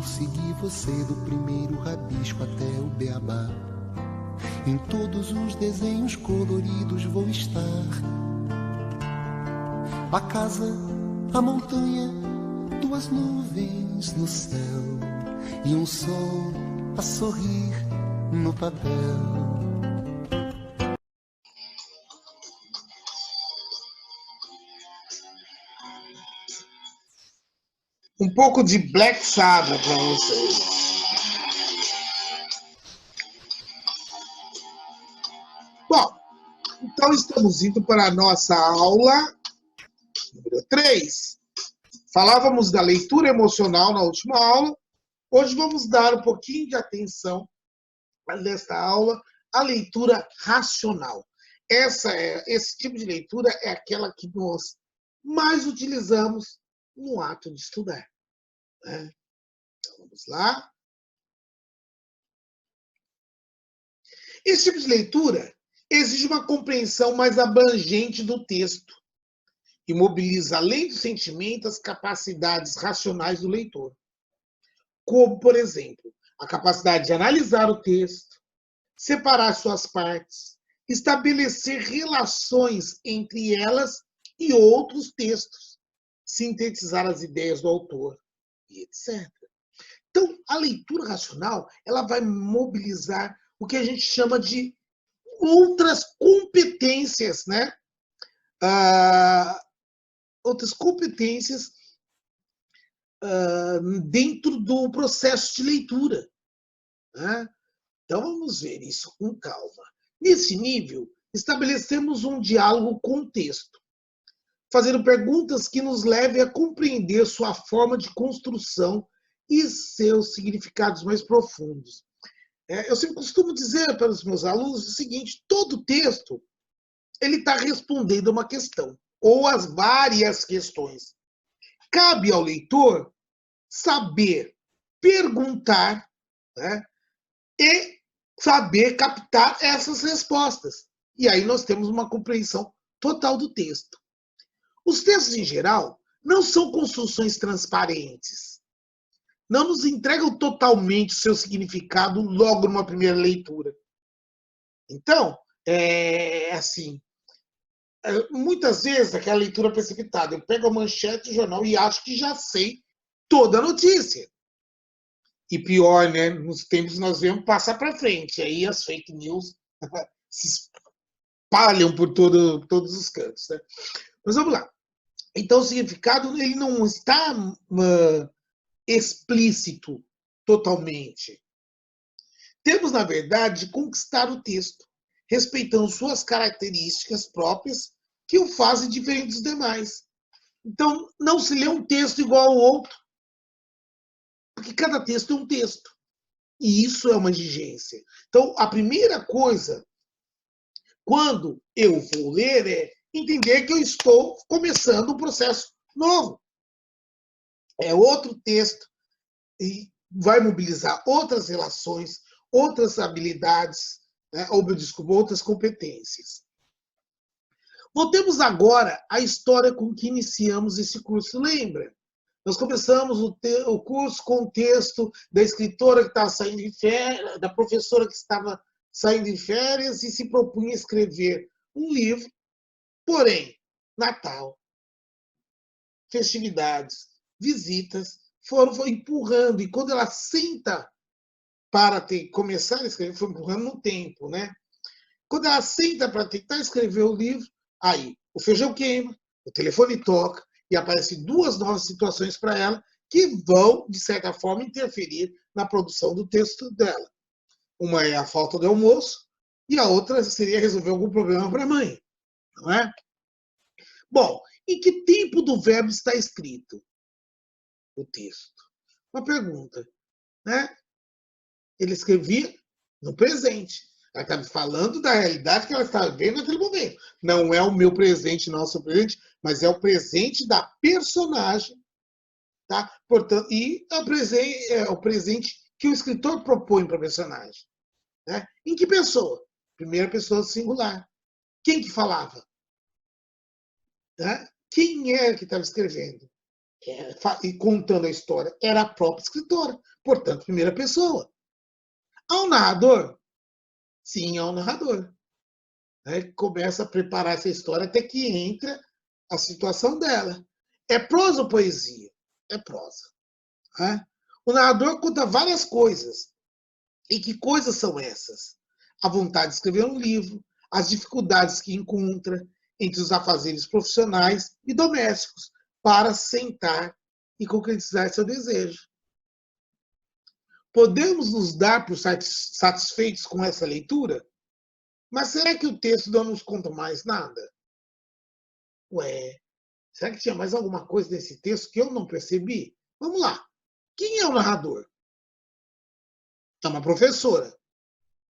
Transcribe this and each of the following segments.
Segui você do primeiro rabisco até o beabá. Em todos os desenhos coloridos vou estar. A casa, a montanha, duas nuvens no céu e um sol a sorrir no papel. Um pouco de Black Sabbath para vocês. Bom, então estamos indo para a nossa aula número 3. Falávamos da leitura emocional na última aula. Hoje vamos dar um pouquinho de atenção nesta aula à leitura racional. Esse tipo de leitura é aquela que nós mais utilizamos no ato de estudar. Né? Então, vamos lá. Esse tipo de leitura exige uma compreensão mais abrangente do texto e mobiliza, além do sentimento, as capacidades racionais do leitor. Como, por exemplo, a capacidade de analisar o texto, separar suas partes, estabelecer relações entre elas e outros textos, sintetizar as ideias do autor, e etc. Então, a leitura racional, ela vai mobilizar o que a gente chama de outras competências, né? Outras competências dentro do processo de leitura. Né? Então, vamos ver isso com calma. Nesse nível, estabelecemos um diálogo com o texto, fazendo perguntas que nos levem a compreender sua forma de construção e seus significados mais profundos. Eu sempre costumo dizer para os meus alunos o seguinte: todo texto ele está respondendo a uma questão, ou as várias questões. Cabe ao leitor saber perguntar, né, e saber captar essas respostas. E aí nós temos uma compreensão total do texto. Os textos, em geral, não são construções transparentes. Não nos entregam totalmente o seu significado logo numa primeira leitura. Então, assim, muitas vezes aquela leitura precipitada, eu pego a manchete do jornal e acho que já sei toda a notícia. E pior, né? Nos tempos nós vemos passar para frente. Aí as fake news se espalham por todos os cantos. Né? Mas vamos lá. Então, o significado ele não está explícito totalmente. Temos, na verdade, de conquistar o texto, respeitando suas características próprias que o fazem diferente dos demais. Então, não se lê um texto igual ao outro, porque cada texto é um texto. E isso é uma exigência. Então, a primeira coisa, quando eu vou ler, é entender que eu estou começando um processo novo. É outro texto e vai mobilizar outras relações, outras habilidades, né? Outras competências. Voltemos agora à história com que iniciamos esse curso. Lembra? Nós começamos o curso com o texto da escritora que estava saindo de férias, da professora que estava saindo de férias e se propunha a escrever um livro, porém, Natal, festividades, visitas, foram empurrando. E quando ela senta para começar a escrever, foi empurrando no tempo, né? Quando ela senta para tentar escrever o livro, aí o feijão queima, o telefone toca, e aparecem duas novas situações para ela que vão, de certa forma, interferir na produção do texto dela. Uma é a falta de almoço e a outra seria resolver algum problema para a mãe, não é? Bom, em que tempo do verbo está escrito o texto? Uma pergunta, né? Ele escrevia no presente. Ela estava falando da realidade que ela estava vivendo naquele momento. Não é o meu presente, nosso presente, mas é o presente da personagem. Tá? Portanto, e o presente que o escritor propõe para a personagem. Né? Em que pessoa? Primeira pessoa singular. Quem que falava? Né? Quem é que estava escrevendo? e contando a história, era a própria escritora, portanto, primeira pessoa. Ao narrador, sim, ao narrador. Né? Começa a preparar essa história até que entra a situação dela. É prosa ou poesia? É prosa. Né? O narrador conta várias coisas. E que coisas são essas? A vontade de escrever um livro, as dificuldades que encontra entre os afazeres profissionais e domésticos para sentar e concretizar seu desejo. Podemos nos dar por satisfeitos com essa leitura? Mas será que o texto não nos conta mais nada? Ué, será que tinha mais alguma coisa nesse texto que eu não percebi? Vamos lá. Quem é o narrador? É uma professora.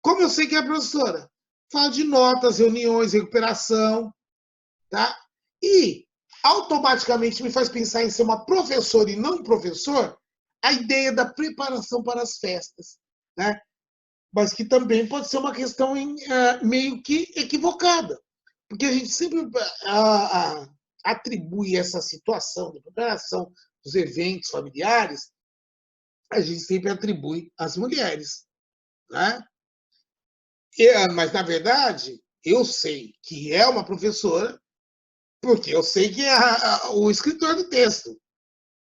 Como eu sei que é a professora? Fala de notas, reuniões, recuperação, tá? E automaticamente me faz pensar em ser uma professora e não um professor a ideia da preparação para as festas, né? Mas que também pode ser uma questão meio que equivocada, porque a gente sempre atribui essa situação de preparação dos eventos familiares, a gente sempre atribui às mulheres, né? Mas, na verdade, eu sei que é uma professora, porque eu sei que é o escritor do texto,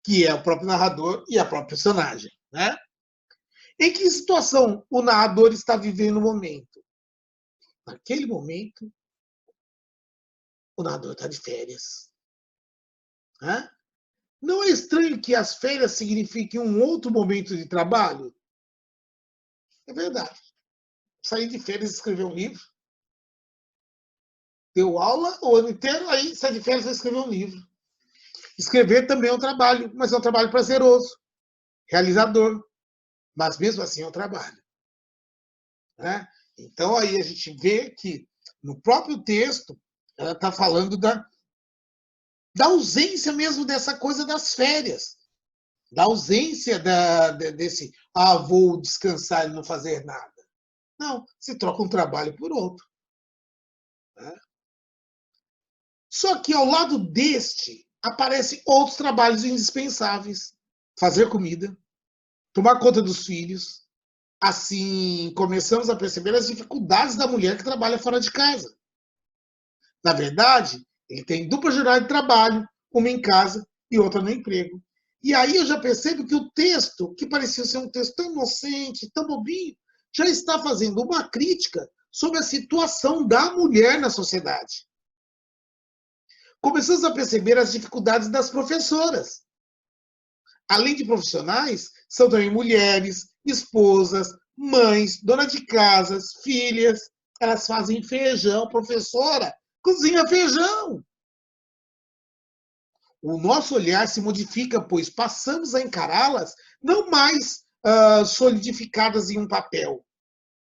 que é o próprio narrador e a própria personagem. Né? Em que situação o narrador está vivendo no momento? Naquele momento, o narrador está de férias. Né? Não é estranho que as férias signifiquem um outro momento de trabalho? É verdade. Sair de férias e escrever um livro. Deu aula o ano inteiro, aí sai de férias e escrever um livro. Escrever também é um trabalho, mas é um trabalho prazeroso, realizador. Mas mesmo assim é um trabalho. Né? Então aí a gente vê que no próprio texto ela está falando da ausência mesmo dessa coisa das férias, da ausência desse vou descansar e não fazer nada. Não, se troca um trabalho por outro. Né? Só que ao lado deste aparecem outros trabalhos indispensáveis. Fazer comida, tomar conta dos filhos. Assim, começamos a perceber as dificuldades da mulher que trabalha fora de casa. Na verdade, ele tem dupla jornada de trabalho, uma em casa e outra no emprego. E aí eu já percebo que o texto, que parecia ser um texto tão inocente, tão bobinho, já está fazendo uma crítica sobre a situação da mulher na sociedade. Começamos a perceber as dificuldades das professoras. Além de profissionais, são também mulheres, esposas, mães, dona de casas, filhas. Elas fazem feijão, professora, cozinha feijão. O nosso olhar se modifica, pois passamos a encará-las não mais solidificadas em um papel,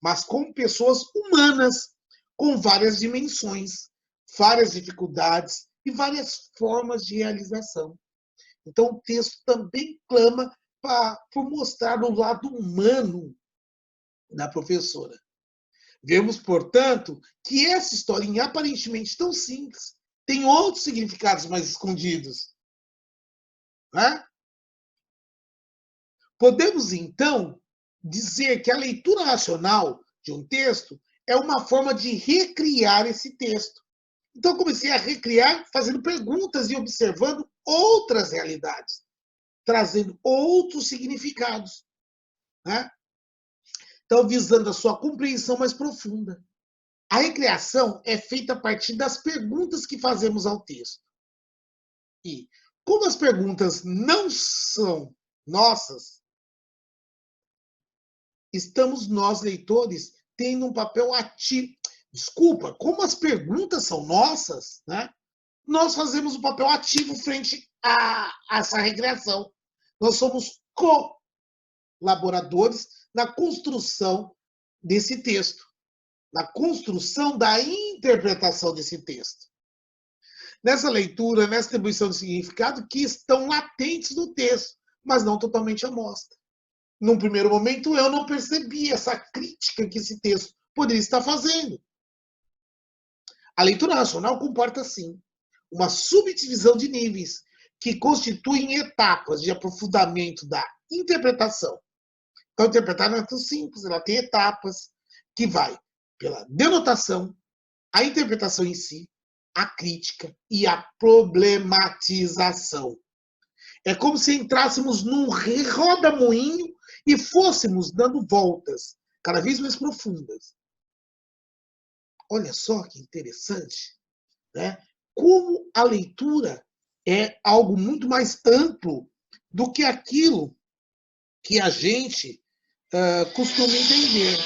mas como pessoas humanas, com várias dimensões, várias dificuldades e várias formas de realização. Então, o texto também clama por mostrar o lado humano da professora. Vemos, portanto, que essa historinha aparentemente tão simples tem outros significados mais escondidos. Né? Podemos, então, dizer que a leitura racional de um texto é uma forma de recriar esse texto. Então, comecei a recriar fazendo perguntas e observando outras realidades, trazendo outros significados. Né? Então, visando a sua compreensão mais profunda. A recriação é feita a partir das perguntas que fazemos ao texto. E, como as perguntas não são nossas, estamos nós, leitores, tendo um papel ativo. Desculpa, como as perguntas são nossas, né? Nós fazemos um papel ativo frente a essa recriação. Nós somos colaboradores na construção desse texto, na construção da interpretação desse texto. Nessa leitura, nessa atribuição de significado, que estão latentes no texto, mas não totalmente à mostra. Num primeiro momento, eu não percebi essa crítica que esse texto poderia estar fazendo. A leitura racional comporta, sim, uma subdivisão de níveis que constituem etapas de aprofundamento da interpretação. Então, interpretar não é tão simples, ela tem etapas que vai pela denotação, a interpretação em si, a crítica e a problematização. É como se entrássemos num roda-moinho e fôssemos dando voltas cada vez mais profundas. Olha só que interessante, né? Como a leitura é algo muito mais amplo do que aquilo que a gente costuma entender.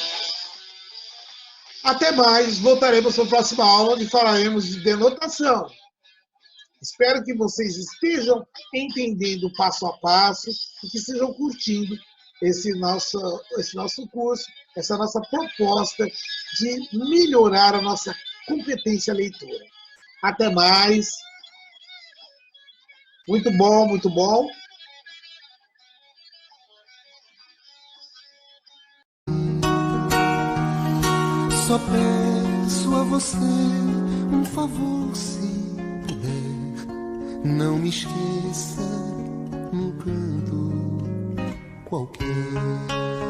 Até mais, voltaremos para a próxima aula onde falaremos de denotação. Espero que vocês estejam entendendo passo a passo e que estejam curtindo esse nosso curso, essa nossa proposta de melhorar a nossa competência leitura. Até mais. Muito bom, muito bom. Só peço a você um favor, se puder. Não me esqueça num canto qualquer.